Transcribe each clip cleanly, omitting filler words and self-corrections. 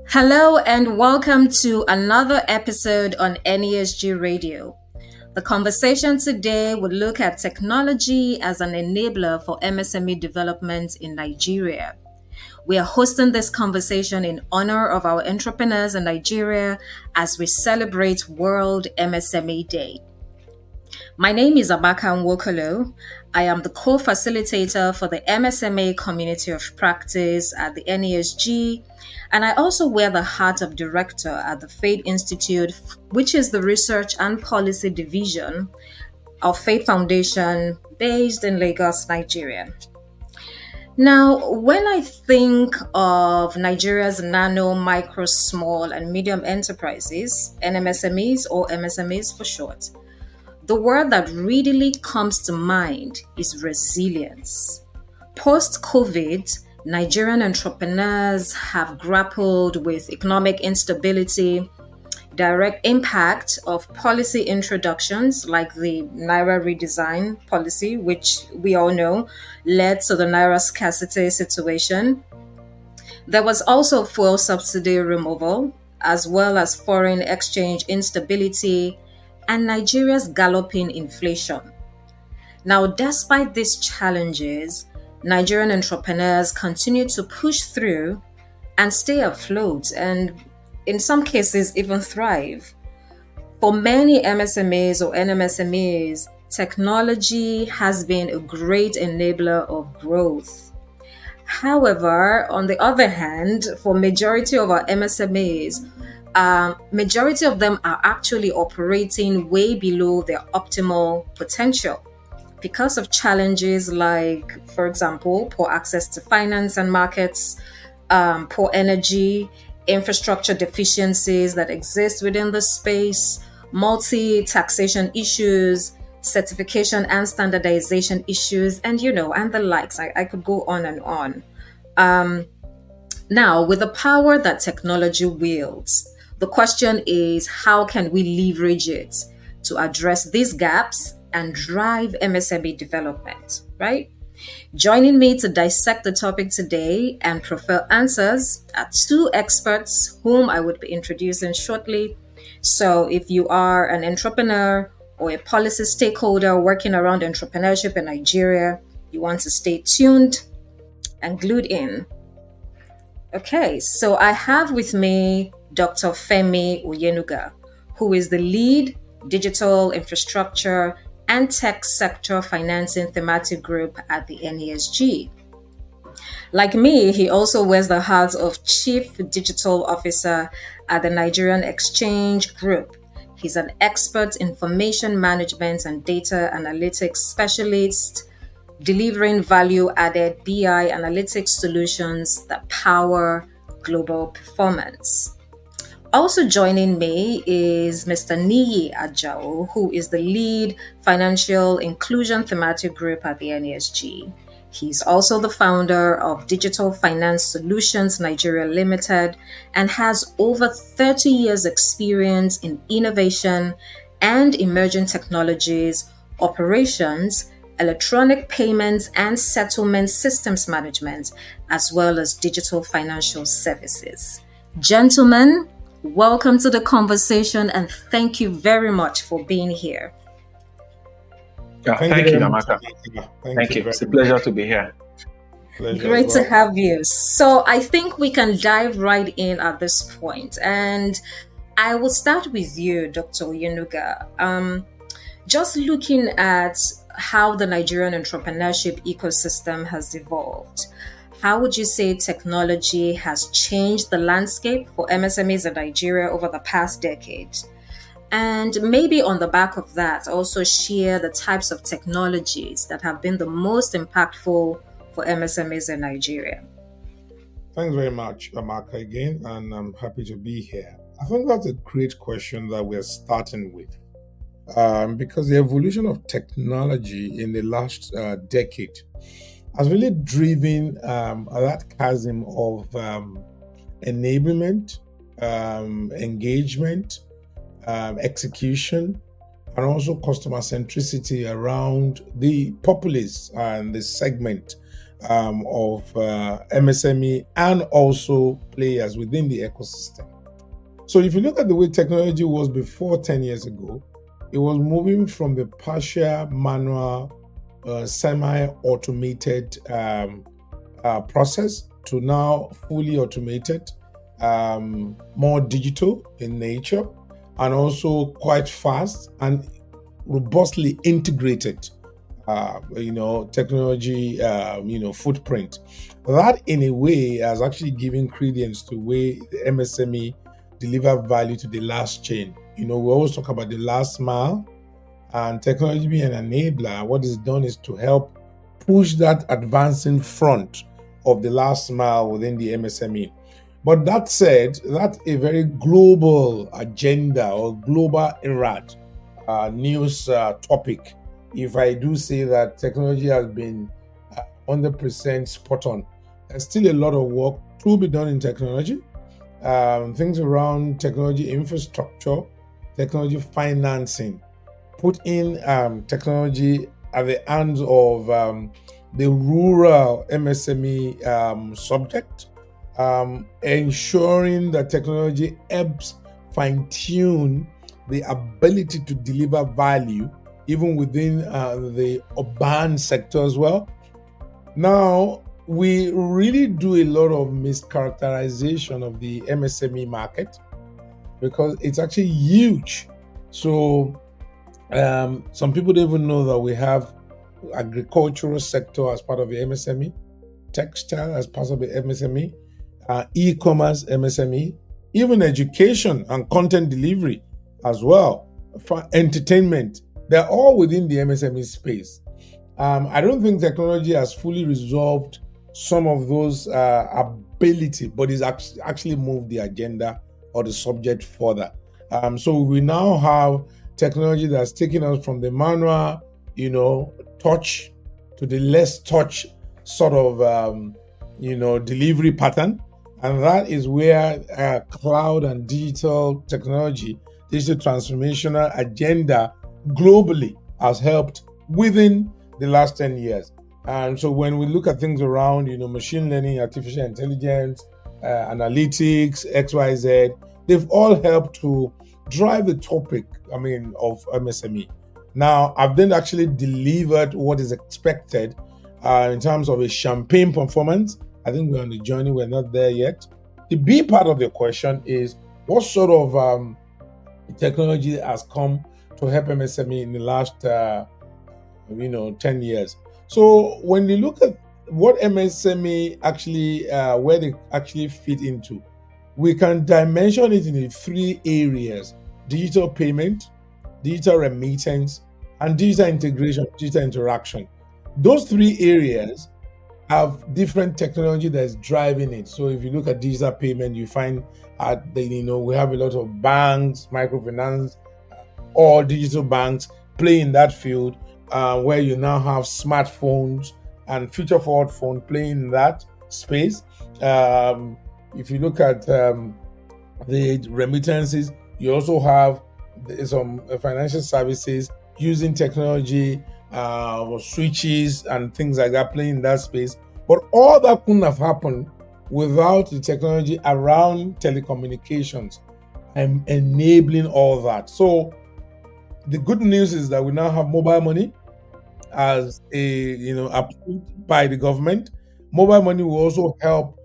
Hello and welcome to another episode on NESG Radio. The conversation today will look at technology as an enabler for MSME development in Nigeria. We are hosting this conversation in honor of our entrepreneurs in Nigeria as we celebrate World MSME Day. My name is Abaka Nwokolo. I am the co-facilitator for the MSMA Community of Practice at the NESG, and I also wear the hat of director at the Faith Institute, which is the research and policy division of Faith Foundation based in Lagos, Nigeria. Now, when I think of Nigeria's nano, micro, small, and medium enterprises, NMSMEs or MSMEs for short, the word that readily comes to mind is resilience. Post COVID, Nigerian entrepreneurs have grappled with economic instability, direct impact of policy introductions like the Naira redesign policy, which we all know led to the Naira scarcity situation. There was also fuel subsidy removal, as well as foreign exchange instability and Nigeria's galloping inflation. Now, despite these challenges, Nigerian entrepreneurs continue to push through and stay afloat and, in some cases, even thrive. For many MSMEs or NMSMEs, technology has been a great enabler of growth. However, on the other hand, for majority of our MSMEs, majority of them are actually operating way below their optimal potential because of challenges like, for example, poor access to finance and markets, poor energy, infrastructure deficiencies that exist within the space, multi-taxation issues, certification and standardization issues, and and the likes. I could go on and on. Now, with the power that technology wields, the question is how can we leverage it to address these gaps and drive MSME development, right? Joining me to dissect the topic today and profile answers are two experts whom I would be introducing shortly. So, if you are an entrepreneur or a policy stakeholder working around entrepreneurship in Nigeria, you want to stay tuned and glued in. Okay, so I have with me Dr. Femi Oyenuga, who is the lead digital infrastructure and tech sector financing thematic group at the NESG. Like me, he also wears the hat of Chief Digital Officer at the Nigerian Exchange Group. He's an expert information management and data analytics specialist, delivering value-added BI analytics solutions that power global performance. Also joining me is Mr. Niyi Ajao, who is the lead financial inclusion thematic group at the NESG. He's also the founder of Digital Finance Solutions Nigeria Limited and has over 30 years experience in innovation and emerging technologies, operations, electronic payments and settlement systems management, as well as digital financial services. Gentlemen, welcome to the conversation and thank you very much for being here. Thank you, Amaka. Thank you. It's a pleasure to be here. Great to have you. So I think we can dive right in at this point. And I will start with you, Dr. Oyenuga. Just looking at how the Nigerian entrepreneurship ecosystem has evolved, how would you say technology has changed the landscape for MSMEs in Nigeria over the past decade? And maybe on the back of that, also share the types of technologies that have been the most impactful for MSMEs in Nigeria. Thanks very much, Amaka, again, and I'm happy to be here. I think that's a great question that we're starting with. Because the evolution of technology in the last decade has really driven that chasm of enablement, engagement, execution, and also customer centricity around the populace and the segment of MSME and also players within the ecosystem. So if you look at the way technology was before 10 years ago, it was moving from the partial manual, semi-automated process to now fully automated, more digital in nature, and also quite fast and robustly integrated, technology, footprint. That in a way has actually given credence to the way the MSME deliver value to the last chain. We always talk about the last mile, and technology being an enabler. What is done is to help push that advancing front of the last mile within the MSME. But that said, that's a very global agenda or global errand news topic. If I do say that technology has been 100% spot on, there's still a lot of work to be done in technology. Things around technology infrastructure, technology financing, put in technology at the hands of the rural MSME subject, ensuring that technology helps fine-tune the ability to deliver value even within the urban sector as well. Now, we really do a lot of mischaracterization of the MSME market because it's actually huge. So some people don't even know that we have agricultural sector as part of the MSME, textile as part of the MSME, e-commerce MSME, even education and content delivery as well, for entertainment. They're all within the MSME space. I don't think technology has fully resolved some of those ability, but it's actually moved the agenda or the subject further. So we now have technology that's taken us from the manual, touch to the less touch sort of, delivery pattern. And that is where cloud and digital technology, digital transformational agenda globally has helped within the last 10 years. And so when we look at things around, machine learning, artificial intelligence, analytics, XYZ, they've all helped to drive the topic, of MSME. Now, I've then actually delivered what is expected in terms of a champagne performance. I think we're on the journey. We're not there yet. The B part of the question is, what sort of technology has come to help MSME in the last 10 years? So when you look at what MSME actually, where they actually fit into, we can dimension it in 3 areas: digital payment, digital remittance, and digital integration, digital interaction. Those 3 areas have different technology that's driving it. So if you look at digital payment, you find we have a lot of banks, microfinance, or digital banks play in that field, where you now have smartphones and future forward phone playing in that space. If you look at the remittances, you also have some financial services using technology, switches and things like that playing in that space. But all that couldn't have happened without the technology around telecommunications and enabling all that. So the good news is that we now have mobile money as approved by the government. Mobile money will also help,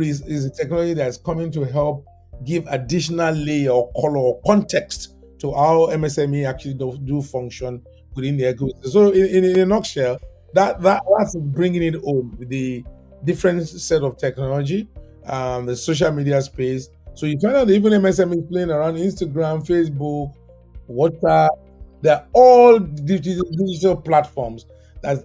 is a technology that's coming to help give additional layer or color or context to how MSME actually do function within the ecosystem. So in a nutshell, that's bringing it home, the different set of technology, the social media space. So you find out that even MSME playing around Instagram, Facebook, WhatsApp, they're all digital platforms that's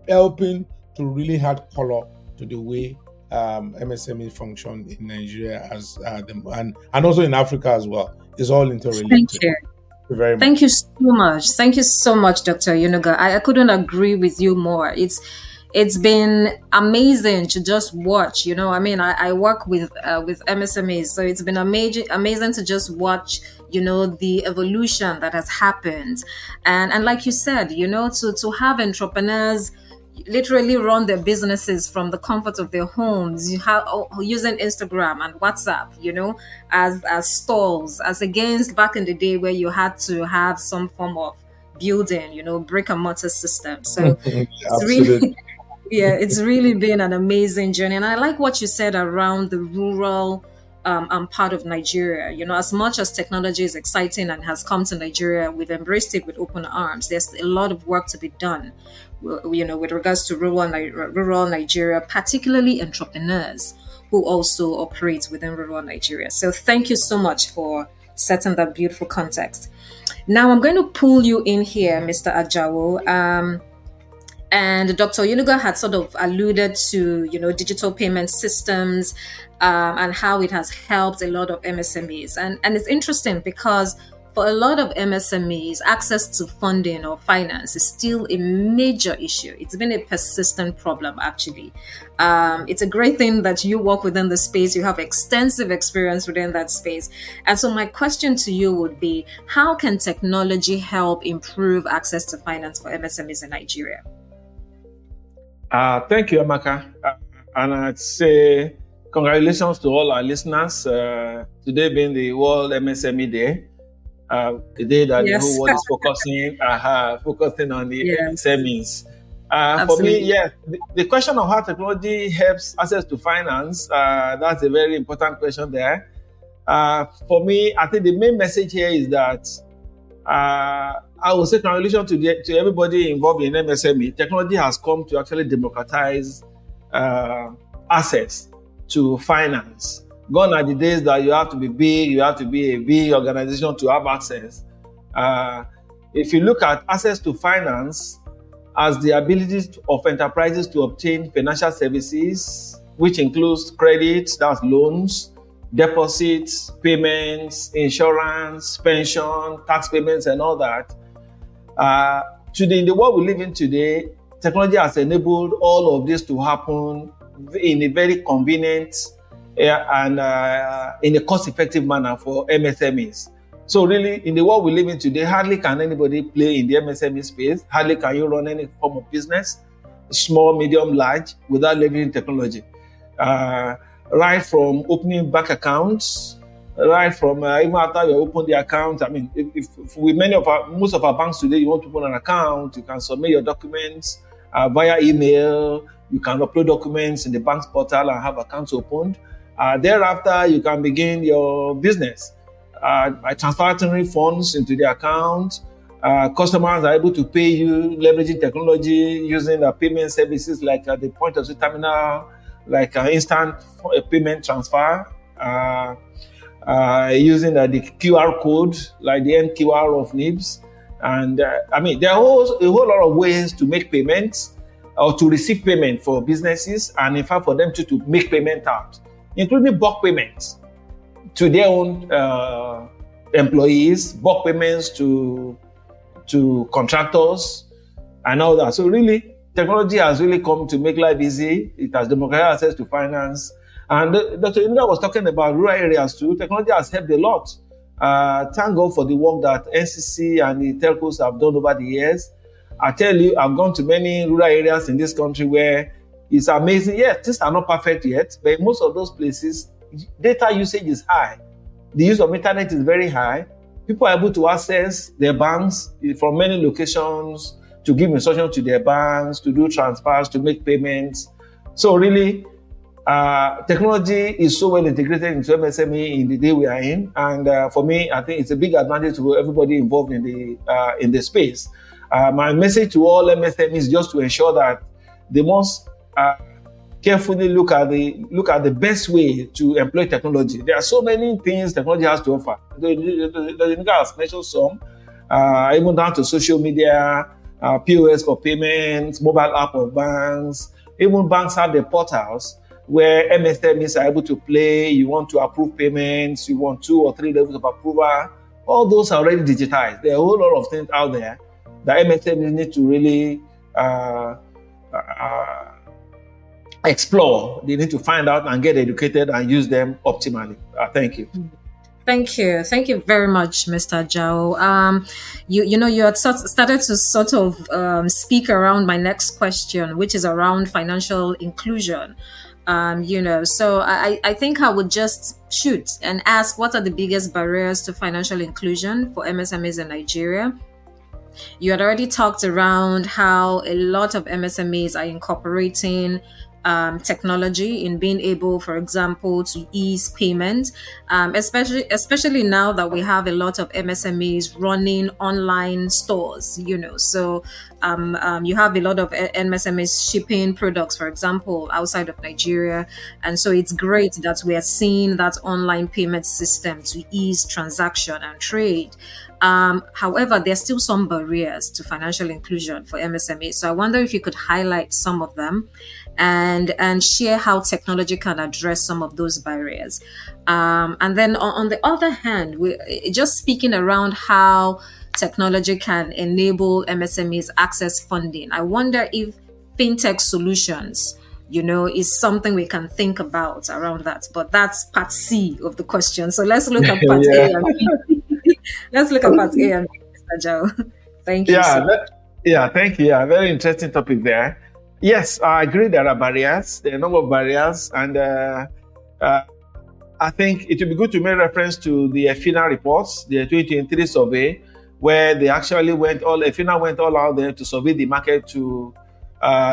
helping to really add color to the way MSME function in Nigeria and also in Africa as well. It's all interrelated. Thank you. Very much. Thank you so much. Thank you so much, Dr. Yunuga. I couldn't agree with you more. It's been amazing to just watch. I work with MSMEs, so it's been amazing to just watch. The evolution that has happened, and like you said, to have entrepreneurs, literally run their businesses from the comfort of their homes. You have using Instagram and WhatsApp, as stalls, as against back in the day where you had to have some form of building, brick and mortar system. So it's really Absolutely. yeah, it's really been an amazing journey. And I like what you said around the rural part of Nigeria. As much as technology is exciting and has come to Nigeria, we've embraced it with open arms. There's a lot of work to be done, with regards to rural Nigeria, particularly entrepreneurs who also operate within rural Nigeria. So thank you so much for setting that beautiful context. Now I'm going to pull you in here, Mr. Ajawo. And Dr. Yunuga had sort of alluded to, digital payment systems and how it has helped a lot of MSMEs. And it's interesting because for a lot of MSMEs, access to funding or finance is still a major issue. It's been a persistent problem, actually. It's a great thing that you work within the space. You have extensive experience within that space. And so my question to you would be, how can technology help improve access to finance for MSMEs in Nigeria? Thank you, Amaka. And I'd say congratulations to all our listeners. Today being the World MSME Day, a day that the whole world is focusing on the MSMEs. For me, the question of how technology helps access to finance, that's a very important question there. For me, I think the main message here is that I would say congratulations to everybody involved in MSME. Technology has come to actually democratize access to finance. Gone are the days that you have to be big, you have to be a big organization to have access. If you look at access to finance as the ability of enterprises to obtain financial services, which includes credit, that's loans, deposits, payments, insurance, pension, tax payments, and all that. Today, in the world we live in today, technology has enabled all of this to happen in a very convenient and in a cost-effective manner for MSMEs. So really, in the world we live in today, hardly can anybody play in the MSME space. Hardly can you run any form of business, small, medium, large, without leveraging technology. Right from opening bank accounts, right from even after you open the account. I mean, if with most of our banks today, you want to open an account, you can submit your documents via email. You can upload documents in the bank's portal and have accounts opened. Thereafter, you can begin your business by transferring funds into the account. Customers are able to pay you leveraging technology using the payment services like the point of sale terminal, like instant payment transfer, using the QR code, like the NQR of NIBS. And I mean, there are a whole lot of ways to make payments or to receive payment for businesses, and in fact for them to make payment out, including bulk payments to their own employees, bulk payments to contractors, and all that. So really, technology has really come to make life easy. It has democratized access to finance. And Dr. Inda was talking about rural areas too. Technology has helped a lot. Thank God for the work that NCC and the telcos have done over the years. I tell you, I've gone to many rural areas in this country where it's amazing. Yes, things are not perfect yet, but in most of those places, data usage is high. The use of internet is very high. People are able to access their banks from many locations, to give instructions to their banks, to do transfers, to make payments. So really, technology is so well integrated into MSME in the day we are in. And for me, I think it's a big advantage to everybody involved in the space. My message to all MSMEs is just to ensure that they must carefully look at the best way to employ technology. There are so many things technology has to offer. The has mentioned some, even down to social media, POS for payments, mobile app of banks. Even banks have their portals where MSMEs are able to play. You want to approve payments, you want 2 or 3 levels of approval. All those are already digitized. There are a whole lot of things out there that MSMEs need to really explore. They need to find out and get educated and use them optimally. Thank you. Thank you. Thank you very much, Mr. Jao. You had started to sort of speak around my next question, which is around financial inclusion. So I think I would just shoot and ask, what are the biggest barriers to financial inclusion for MSMEs in Nigeria? You had already talked around how a lot of MSMEs are incorporating technology in being able, for example, to ease payment, especially now that we have a lot of MSMEs running online stores. So you have a lot of MSMEs shipping products, for example, outside of Nigeria, and so it's great that we are seeing that online payment system to ease transaction and trade. However, there's still some barriers to financial inclusion for MSMEs. So I wonder if you could highlight some of them and share how technology can address some of those barriers. And then on the other hand, we just speaking around how technology can enable MSMEs access funding. I wonder if fintech solutions is something we can think about around that. But that's part C of the question. So let's look at part A Yeah. and B. Let's look at part A and B, Mr. Joe. Thank you, Yeah, sir. thank you. Yeah, very interesting topic there. Yes, I agree there are barriers, there are a number of barriers, and uh, I think it would be good to make reference to the EFINA reports, the 2023 survey, where they actually EFINA went all out there to survey the market to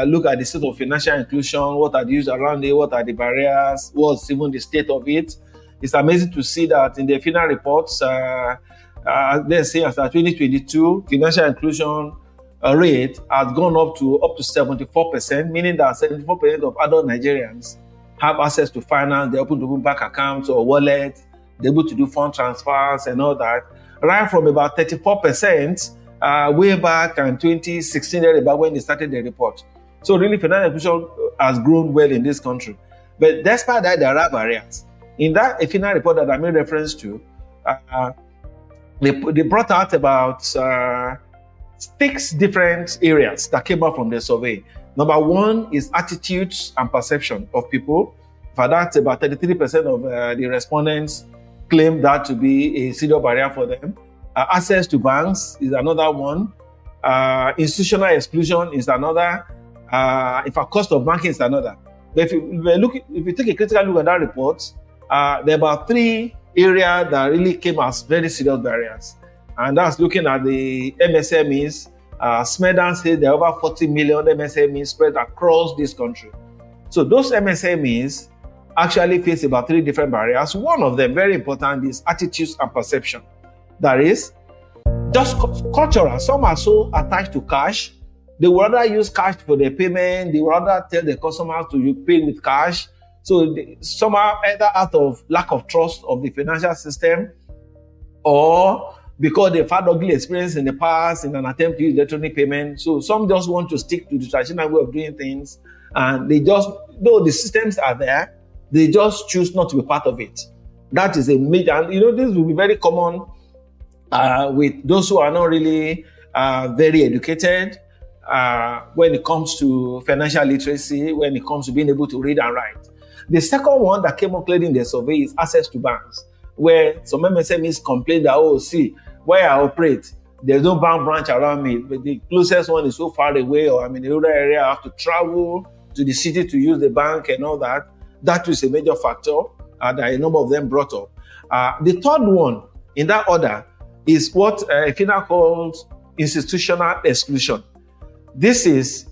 look at the state of financial inclusion, what are the issues around it, what are the barriers, what's even the state of it. It's amazing to see that in the EFINA reports, they say as 2022, financial inclusion rate has gone up to 74%, meaning that 74% of adult Nigerians have access to finance. They're able to open bank accounts or wallets. They're able to do fund transfers and all that. Right from about 34% way back in 2016, about when they started the report. So really, financial inclusion has grown well in this country. But despite that, there are barriers. In that EFINA report that I made reference to, they brought out about 6 different areas that came out from the survey. Number one is attitudes and perception of people. For that, about 33% of the respondents claim that to be a serious barrier for them. Access to banks is another one. Institutional exclusion is another. In fact, cost of banking is another. But if you take a critical look at that report, there are about 3 areas that really came as very serious barriers. And that's looking at the MSMEs. SMEDAN says there are over 40 million MSMEs spread across this country. So those MSMEs actually face about 3 different barriers. One of them, very important, is attitudes and perception. That is just cultural. Some are so attached to cash, they would rather use cash for their payment. They would rather tell the customers to pay with cash. So some are either out of lack of trust of the financial system, or because they've had ugly experience in the past in an attempt to use electronic payment. So some just want to stick to the traditional way of doing things. And they just, though the systems are there, they just choose not to be part of it. That is a major, and this will be very common with those who are not really very educated when it comes to financial literacy, when it comes to being able to read and write. The second one that came up clearly in the survey is access to banks, where some MSMEs complain that, where I operate, there's no bank branch around me, but the closest one is so far away, or I'm in a rural area, I have to travel to the city to use the bank and all that. That is a major factor that a number of them brought up. The third one in that order is what EFINA calls institutional exclusion. This is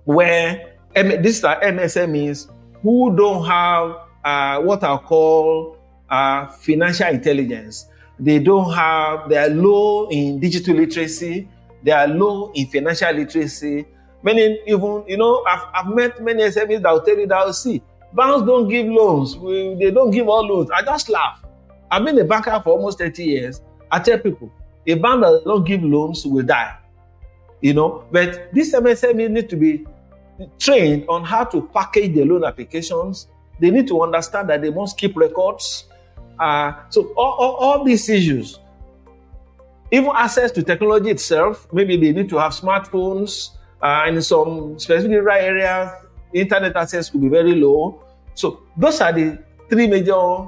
where these are MSMEs who don't have what I call financial intelligence. They are low in digital literacy. They are low in financial literacy. Many even, I've met many SMEs that will tell you that, banks don't give loans. They don't give all loans. I just laugh. I've been a banker for almost 30 years. I tell people, a bank that don't give loans will die. But these MSMEs need to be trained on how to package the loan applications. They need to understand that they must keep records. So all these issues, even access to technology itself, maybe they need to have smartphones. In some specific rural areas, internet access could be very low. So those are the 3 major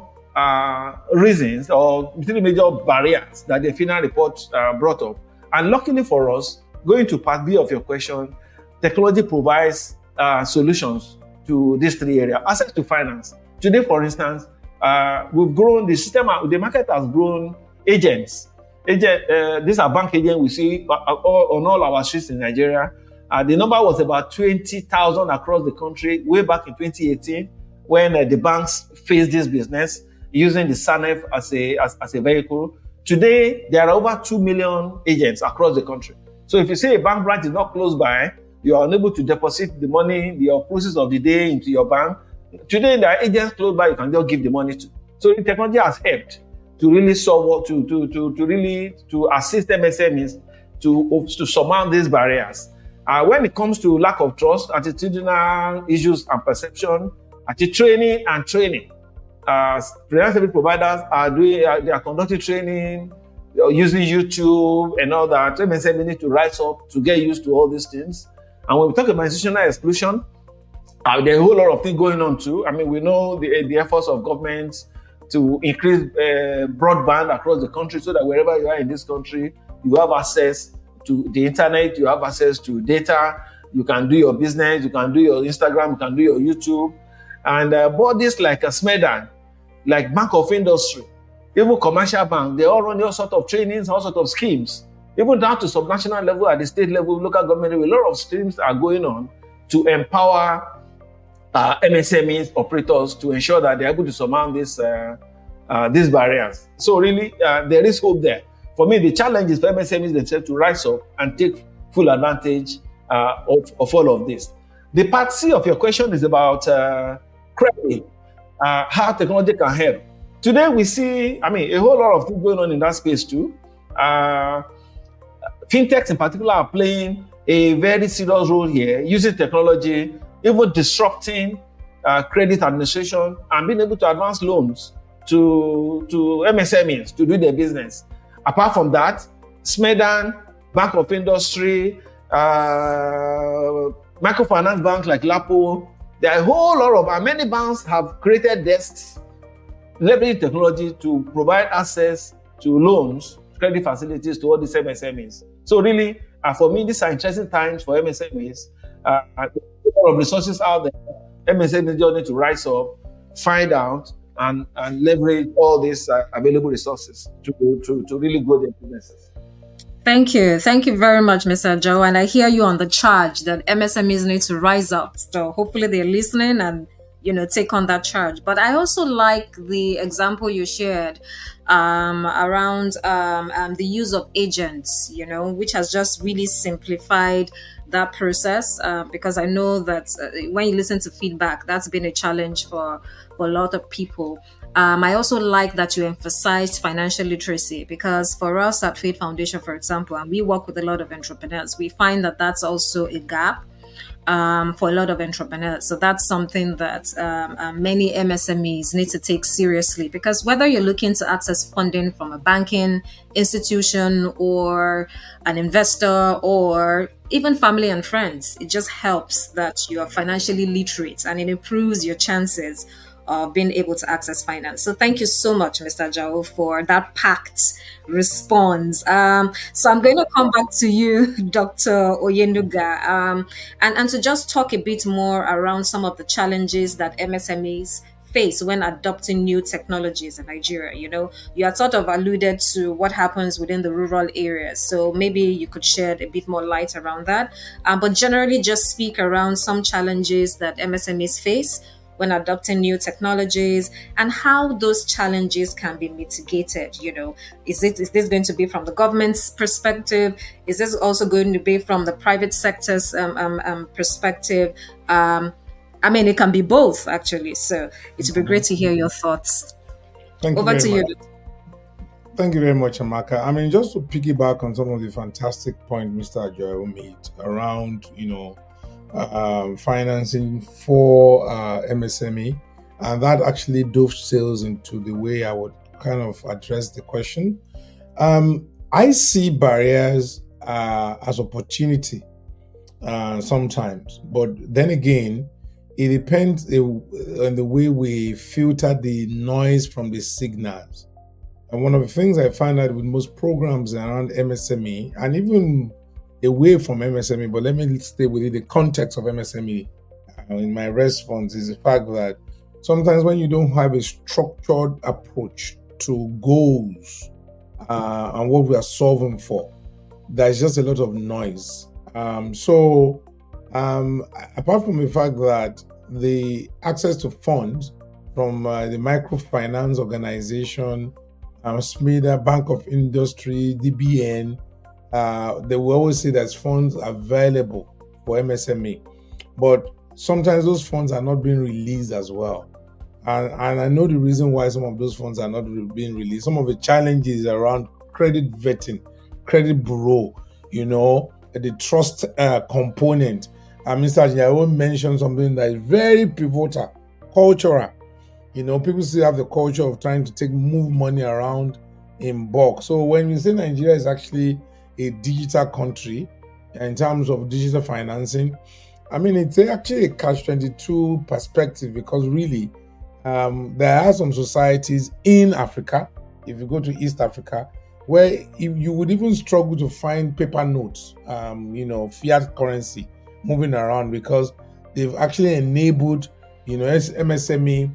reasons or three major barriers that the final report brought up. And luckily for us, going to part B of your question, technology provides solutions to these three areas. Access to finance. Today, for instance, we've grown the system. The market has grown agents. These are bank agents we see on all our streets in Nigeria. The number was about 20,000 across the country way back in 2018 when the banks faced this business using the SANEF as a vehicle. Today, there are over 2 million agents across the country. So if you say a bank branch is not close by, you are unable to deposit the money, the process of the day into your bank. Today, there are agents close by you can just give the money to. So the technology has helped to really solve, to assist MSMEs to surmount these barriers. When it comes to lack of trust, attitudinal issues and perception, training, financial service providers are conducting training using YouTube and all that. MSME need to rise up to get used to all these things. And when we talk about institutional exclusion, there are a whole lot of things going on too. I mean, we know the efforts of governments to increase broadband across the country so that wherever you are in this country, you have access to the internet, you have access to data, you can do your business, you can do your Instagram, you can do your YouTube. And bodies like SMEDAN, like Bank of Industry, even commercial bank, they all run all sorts of trainings, all sorts of schemes, even down to subnational level, at the state level, local government level. A lot of schemes are going on to empower MSMEs operators to ensure that they're able to surmount these barriers. So really, there is hope there. For me, the challenge is for MSMEs themselves to rise up and take full advantage of all of this. The part C of your question is about credit, how technology can help. Today we see, a whole lot of things going on in that space too. Fintechs in particular are playing a very serious role here, using technology, even disrupting credit administration and being able to advance loans to MSMEs to do their business. Apart from that, SMEDAN, Bank of Industry, microfinance banks like Lapo, there are a whole lot of, many banks have created desks leveraging technology to provide access to loans, credit facilities to all these MSMEs. So really, for me, these are interesting times for MSMEs. A lot of resources out there. MSMEs just need to rise up, find out, and leverage all these available resources to really grow their businesses. Thank you. Thank you very much, Mr. Joe. And I hear you on the charge that MSMEs need to rise up. So hopefully they're listening and, take on that charge. But I also like the example you shared around the use of agents, which has just really simplified that process because I know that when you listen to feedback, that's been a challenge for a lot of people. I also like that you emphasized financial literacy because for us at Faith Foundation, for example, and we work with a lot of entrepreneurs, we find that that's also a gap for a lot of entrepreneurs. So that's something that many MSMEs need to take seriously because whether you're looking to access funding from a banking institution or an investor or even family and friends, it just helps that you are financially literate and it improves your chances of being able to access finance. So thank you so much, Mr. Jao, for that packed response. So I'm going to come back to you, Dr. Oyenuga, and to just talk a bit more around some of the challenges that MSMEs face when adopting new technologies in Nigeria. You had sort of alluded to what happens within the rural areas. So maybe you could shed a bit more light around that. But generally just speak around some challenges that MSMEs face when adopting new technologies and how those challenges can be mitigated. Is this going to be from the government's perspective? Is this also going to be from the private sector's perspective? It can be both, actually. So it would be great to hear your thoughts. Over to you. Thank you very much, Amaka. Just to piggyback on some of the fantastic points Mr. Joel made around, financing for MSME, and that actually dovetails into the way I would kind of address the question. I see barriers as opportunity sometimes, but then again, It depends on the way we filter the noise from the signals. And one of the things I find out with most programs around MSME and even away from MSME, but let me stay within the context of MSME in my response, is the fact that sometimes when you don't have a structured approach to goals and what we are solving for, there's just a lot of noise. Apart from the fact that the access to funds from the microfinance organization, SMEDAN, Bank of Industry, DBN, they will always say that funds are available for MSME, but sometimes those funds are not being released as well. And I know the reason why some of those funds are not being released. Some of the challenges around credit vetting, credit bureau, the trust component. Mr. Ajiao mentioned something that is very pivotal, cultural. People still have the culture of trying to move money around in bulk. So when we say Nigeria is actually a digital country in terms of digital financing, it's actually a catch-22 perspective, because really there are some societies in Africa, if you go to East Africa, where you would even struggle to find paper notes, fiat currency moving around, because they've actually enabled, MSME,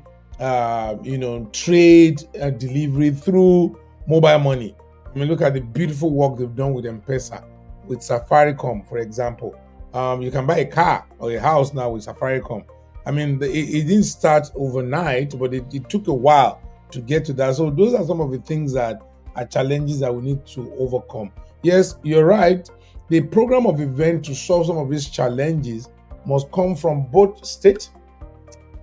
trade delivery through mobile money. Look at the beautiful work they've done with M-Pesa, with Safaricom, for example. You can buy a car or a house now with Safaricom. It didn't start overnight, but it took a while to get to that. So those are some of the things that are challenges that we need to overcome. Yes, you're right. The program of event to solve some of these challenges must come from both state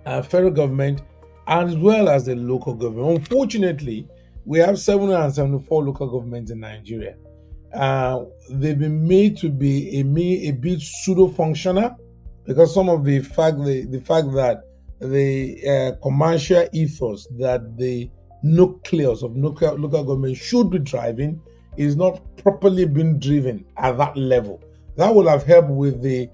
and federal government, as well as the local government. Unfortunately, we have 774 local governments in Nigeria. They've been made to be a bit pseudo-functional, because some of the fact that the commercial ethos that the nucleus of local government should be driving is not properly being driven at that level. That would have helped with the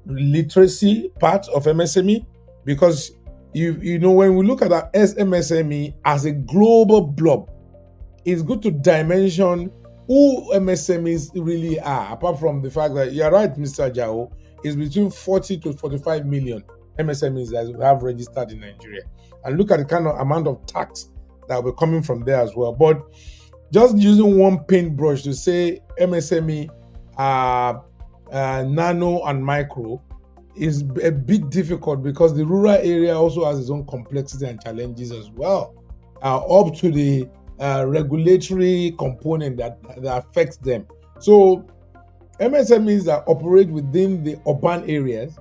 literacy part of MSME, because when we look at our MSME as a global blob, it's good to dimension who MSMEs really are, apart from the fact that you're right, Mr. Jao, is between 40 to 45 million MSMEs that we have registered in Nigeria. And look at the kind of amount of tax that will be coming from there as well. But just using one paintbrush to say MSME nano and micro is a bit difficult, because the rural area also has its own complexity and challenges as well, up to the regulatory component that affects them. So MSMEs that operate within the urban areas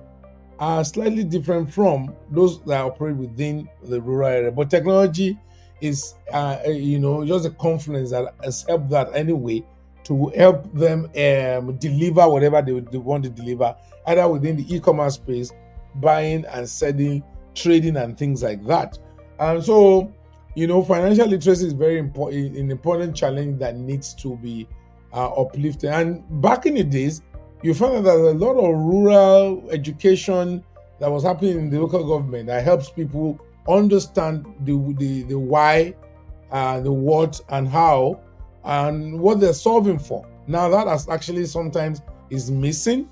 are slightly different from those that operate within the rural area. But technology is, just a confluence that has helped that anyway, to help them deliver whatever they want to deliver, either within the e-commerce space, buying and selling, trading, and things like that. And so, financial literacy is very important, an important challenge that needs to be uplifted. And back in the days, you found that there's a lot of rural education that was happening in the local government that helps people understand the why, the what, and how, and what they're solving for. Now that has actually sometimes is missing.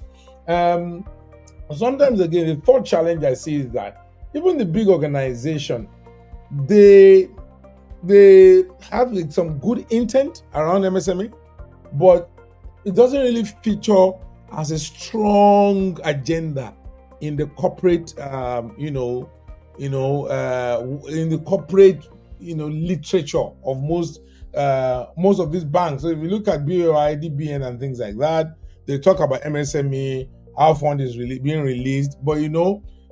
Sometimes again, the third challenge I see is that even the big organization, they have some good intent around MSME, but it doesn't really feature as a strong agenda in the corporate, in the corporate, literature of most of these banks. So if you look at BOI, DBN, and things like that, they talk about MSME, how fund is really being released. But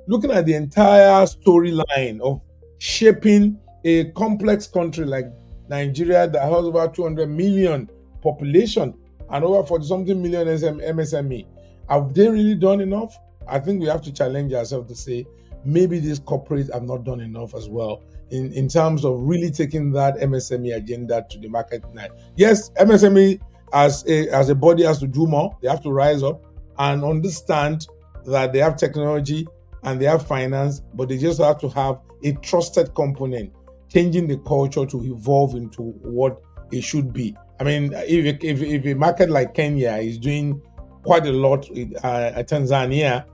looking at the entire storyline of shaping a complex country like Nigeria that has over 200 million population and over 40-something million MSME, have they really done enough? I think we have to challenge ourselves to say maybe these corporates have not done enough as well in terms of really taking that MSME agenda to the market now. Yes, MSME as a body has to do more. They have to rise up and understand that they have technology and they have finance, but they just have to have a trusted component, changing the culture to evolve into what it should be. I mean, if a market like Kenya is doing quite a lot with Tanzania,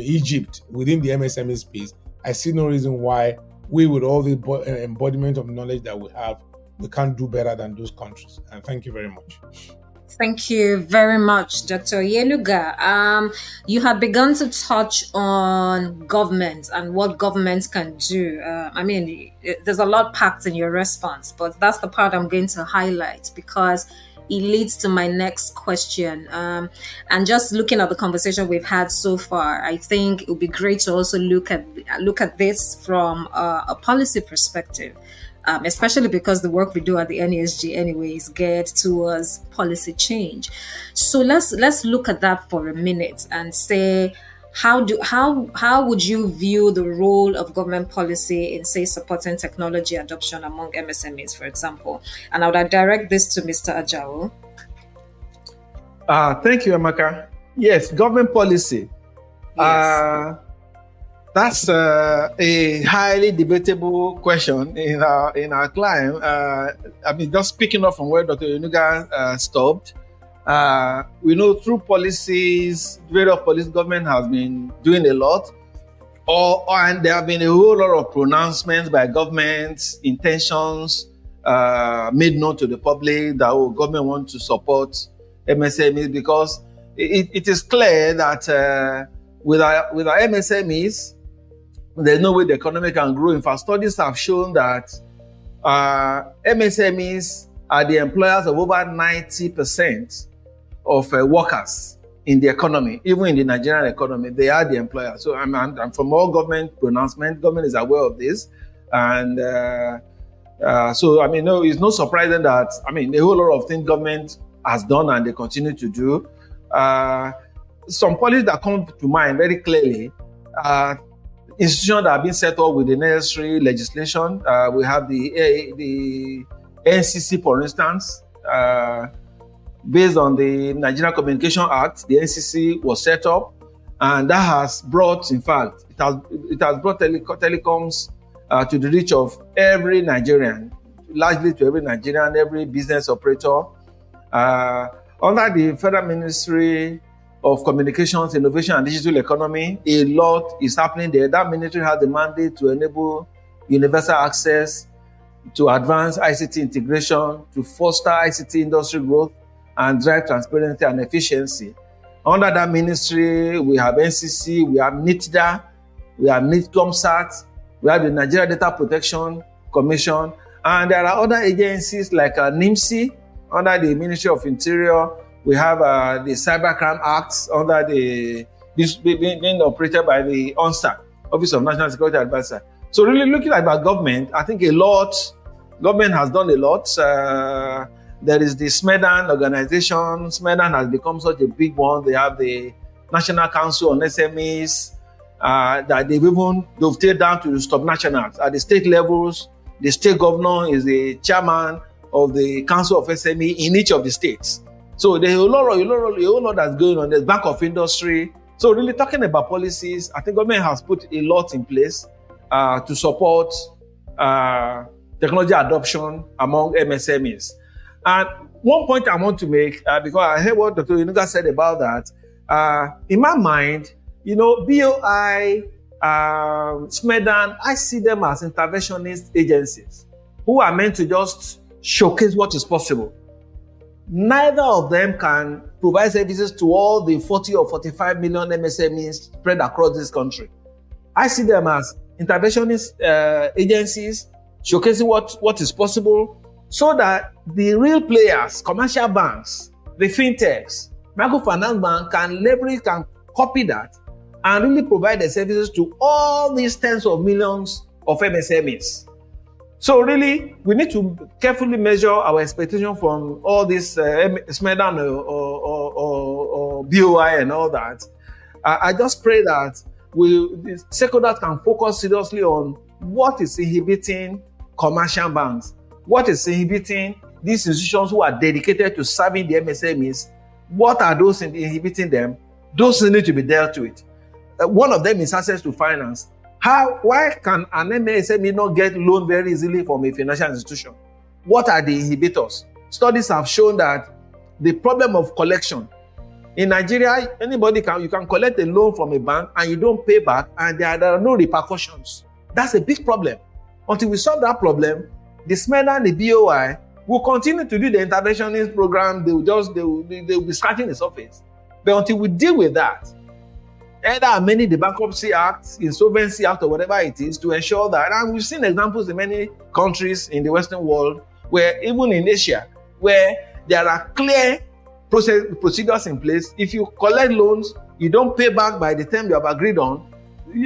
Egypt within the MSME space, I see no reason why we, with all the embodiment of knowledge that we have, we can't do better than those countries. And thank you very much. Thank you very much, Dr. Yeluga. You have begun to touch on government and what governments can do. There's a lot packed in your response, but that's the part I'm going to highlight because it leads to my next question. And just looking at the conversation we've had so far, I think it would be great to also look at this from a policy perspective. Especially because the work we do at the NESG anyways get towards policy change. So let's look at that for a minute and say, how would you view the role of government policy in, say, supporting technology adoption among MSMEs, for example? And I would direct this to Mr. Ajao. Thank you, Amaka. Yes, government policy. Yes. That's a highly debatable question in our climb. Just picking up from where Dr. Yeluga stopped, we know through policies, various policy, government has been doing a lot, and there have been a whole lot of pronouncements by governments, intentions made known to the public that government wants to support MSMEs, because it is clear that with our MSMEs, there's no way the economy can grow. In fact, studies have shown that MSMEs are the employers of over 90% of workers in the economy, even in the Nigerian economy. They are the employers. So, and from all government pronouncement, government is aware of this. And no, it's not surprising that, a whole lot of things government has done and they continue to do. Some policies that come to mind very clearly institutions that have been set up with the necessary legislation. We have the NCC, for instance. Based on the Nigerian Communication Act, the NCC was set up, and that has brought, in fact, it has brought telecoms to the reach of every Nigerian, largely to every Nigerian, every business operator. Under the Federal Ministry of Communications, Innovation and Digital Economy, a lot is happening there. That ministry has the mandate to enable universal access, to advance ICT integration, to foster ICT industry growth, and drive transparency and efficiency. Under that ministry, we have NCC, we have NITDA, we have NITCOMSAT, we have the Nigeria Data Protection Commission, and there are other agencies like NIMSI, under the Ministry of Interior. We have the Cybercrime Acts being operated by the ONSA, Office of National Security Advisor. So really looking at our government, I think government has done a lot. There is the SMEDAN organization. SMEDAN has become such a big one. They have the National Council on SMEs that they've even dovetailed down to the sub-nationals. At the state levels, the state governor is the chairman of the Council of SME in each of the states. So there's a whole lot that's going on. There's Bank of Industry. So really talking about policies, I think government has put a lot in place to support technology adoption among MSMEs. And one point I want to make, because I heard what Dr. Yeluga said about that, in my mind, BOI, SMEDAN, I see them as interventionist agencies who are meant to just showcase what is possible. Neither of them can provide services to all the 40 or 45 million MSMEs spread across this country. I see them as interventionist agencies showcasing what is possible, so that the real players, commercial banks, the fintechs, microfinance bank can copy that and really provide the services to all these tens of millions of MSMEs. So really, we need to carefully measure our expectation from all this SMEDAN or BOI and all that. I just pray that the stakeholders can focus seriously on what is inhibiting commercial banks, what is inhibiting these institutions who are dedicated to serving the MSMEs. What are those inhibiting them? Those need to be dealt with. One of them is access to finance. Why can an MSME not get loan very easily from a financial institution? What are the inhibitors? Studies have shown that the problem of collection in Nigeria, you can collect a loan from a bank and you don't pay back, and there are no repercussions. That's a big problem. Until we solve that problem, the SMEDAN, the BOI will continue to do the interventionist program. They will be scratching the surface. But until we deal with that, either amending the Bankruptcy Act, Insolvency Act, or whatever it is, to ensure that, and we've seen examples in many countries in the Western world, where even in Asia, where there are clear procedures in place. If you collect loans, you don't pay back by the time you have agreed on,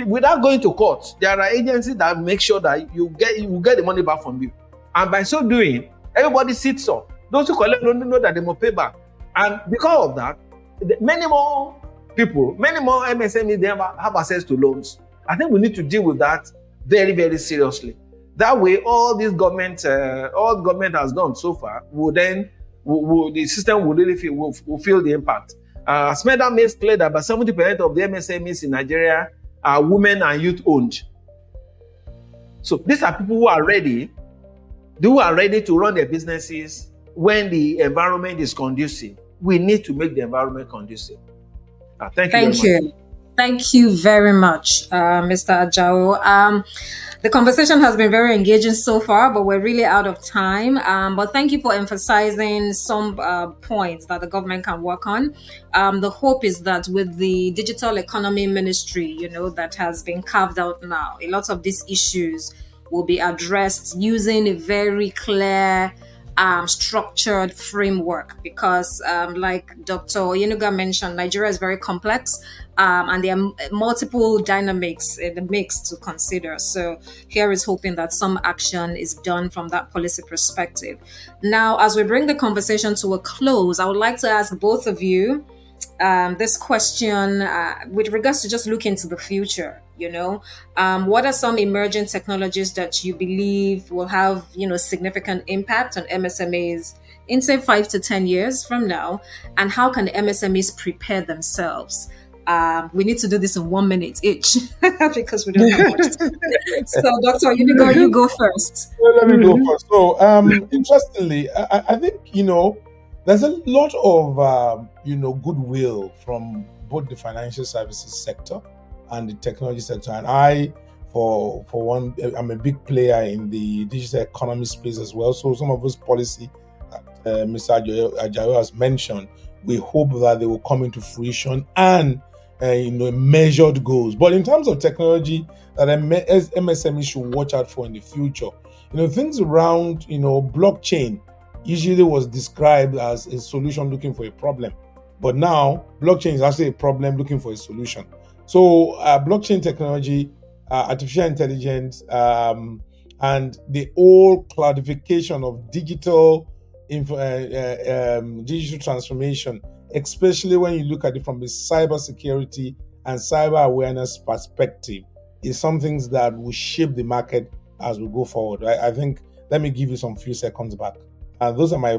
without going to court. There are agencies that make sure that you get the money back from you. And by so doing, everybody sits up. Those who collect loans know that they must pay back. And because of that, many more people, many more MSMEs, they have access to loans. I think we need to deal with that very, very seriously. That way, all government has done so far the system will really feel the impact. SMEDAN makes clear that about 70% of the MSMEs in Nigeria are women and youth owned. So these are people who are ready to run their businesses when the environment is conducive. We need to make the environment conducive. Thank you. Thank you very much, Mr. Ajao. The conversation has been very engaging so far, but we're really out of time. But thank you for emphasizing some points that the government can work on. The hope is that with the digital economy ministry, that has been carved out now, a lot of these issues will be addressed using a very clear, structured framework, because like Dr. Oyenuga mentioned, Nigeria is very complex, and there are multiple dynamics in the mix to consider. So here is hoping that some action is done from that policy perspective. Now, as we bring the conversation to a close, I would like to ask both of you this question with regards to just looking to the future. What are some emerging technologies that you believe will have, significant impact on MSMEs in, say, 5 to 10 years from now? And how can MSMEs prepare themselves? We need to do this in 1 minute each because we don't have much time. So, Dr. Unigo, you go first. Let me go first. So, interestingly, I think, there's a lot of, goodwill from both the financial services sector and the technology sector. And I, for one, I'm a big player in the digital economy space as well. So some of those policy that Mr. Ajayo has mentioned, we hope that they will come into fruition and measured goals. But in terms of technology that MSME should watch out for in the future, things around, blockchain usually was described as a solution looking for a problem. But now, blockchain is actually a problem looking for a solution. So blockchain technology, artificial intelligence, and the whole cloudification of digital transformation, especially when you look at it from a cybersecurity and cyber awareness perspective, is something that will shape the market as we go forward. I think, let me give you some few seconds back. Those are my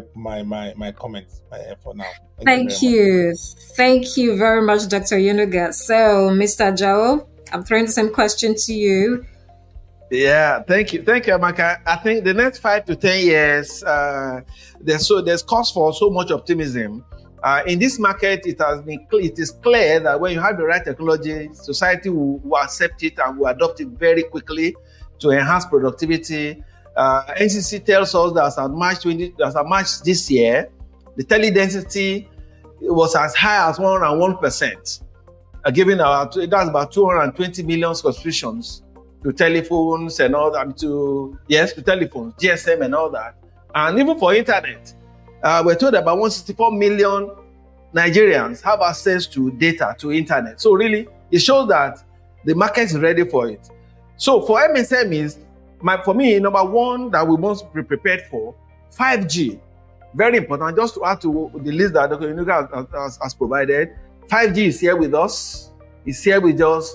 comments for now. Thank you. Thank you very much, Dr. Yunuga. So, Mr. Jao, I'm throwing the same question to you. Yeah, thank you, Amaka. I think the next 5 to 10 years, there's cause for so much optimism. In this market, it is clear that when you have the right technology, society will accept it and will adopt it very quickly to enhance productivity. NCC tells us that as of March this year, the tele-density was as high as 101%, that's about 220 million subscriptions to telephones and all that, to telephones, GSM and all that. And even for internet, we're told about 164 million Nigerians have access to data, to internet. So really, it shows that the market is ready for it. So for MSMEs, for me, number one that we must be prepared for, 5G. Very important. Just to add to the list that Dr. Yunuga has provided, 5G is here with us. It's here with us,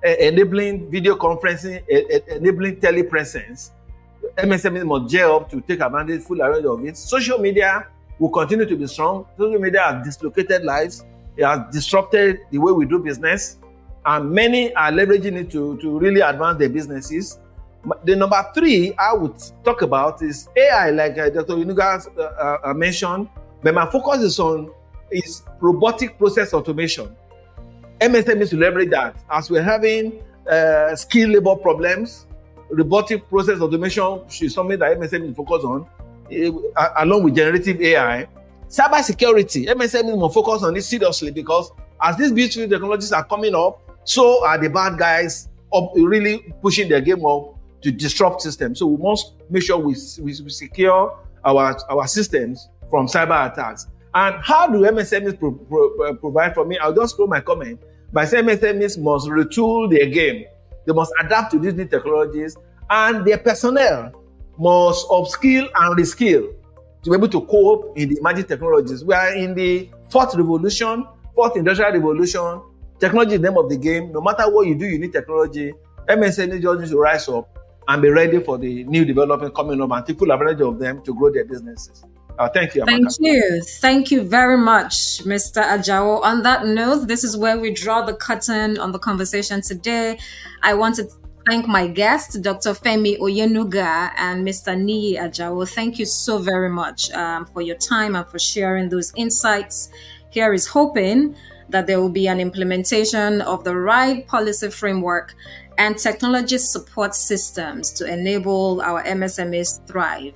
enabling video conferencing, enabling telepresence. MSMEs must gear up to take advantage, full advantage of it. Social media will continue to be strong. Social media has dislocated lives. It has disrupted the way we do business. and many are leveraging it to really advance their businesses. The number 3 I would talk about is AI, like Dr. Yunuga mentioned, but my focus is robotic process automation. MSMEs to leverage that. As we're having skill labor problems, robotic process automation is something that MSMEs focus on, along with generative AI. Cybersecurity, MSMEs will focus on this seriously, because as these beautiful technologies are coming up, so are the bad guys really pushing their game up to disrupt systems. So we must make sure we secure our systems from cyber attacks. And how do MSMEs provide for me? I'll just throw my comment by saying MSMEs must retool their game. They must adapt to these new technologies, and their personnel must upskill and reskill to be able to cope in the emerging technologies. We are in the fourth industrial revolution. Technology is the name of the game. No matter what you do, you need technology. MSMEs just need to rise up and be ready for the new development coming up and take full advantage of them to grow their businesses. Thank you, Amaka. Thank you. Thank you very much, Mr. Ajao. On that note, this is where we draw the curtain on the conversation today. I want to thank my guests, Dr. Femi Oyenuga and Mr. Niyi Ajao. Thank you so very much for your time and for sharing those insights. Here is hoping that there will be an implementation of the right policy framework and technology support systems to enable our MSMEs thrive.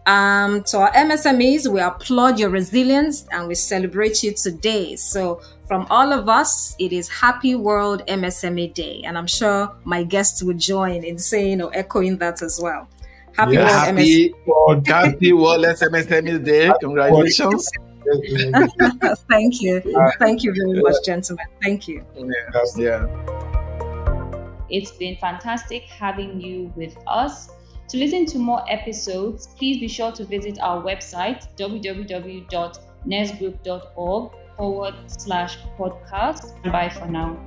To our MSMEs, we applaud your resilience and we celebrate you today. So from all of us, it is Happy World MSME Day. And I'm sure my guests would join in saying or echoing that as well. Happy World MSME Day. Congratulations. Thank you. Thank you very much, gentlemen. Thank you. Yeah. It's been fantastic having you with us. To listen to more episodes, please be sure to visit our website, www.nesgroup.org/podcast. Bye for now.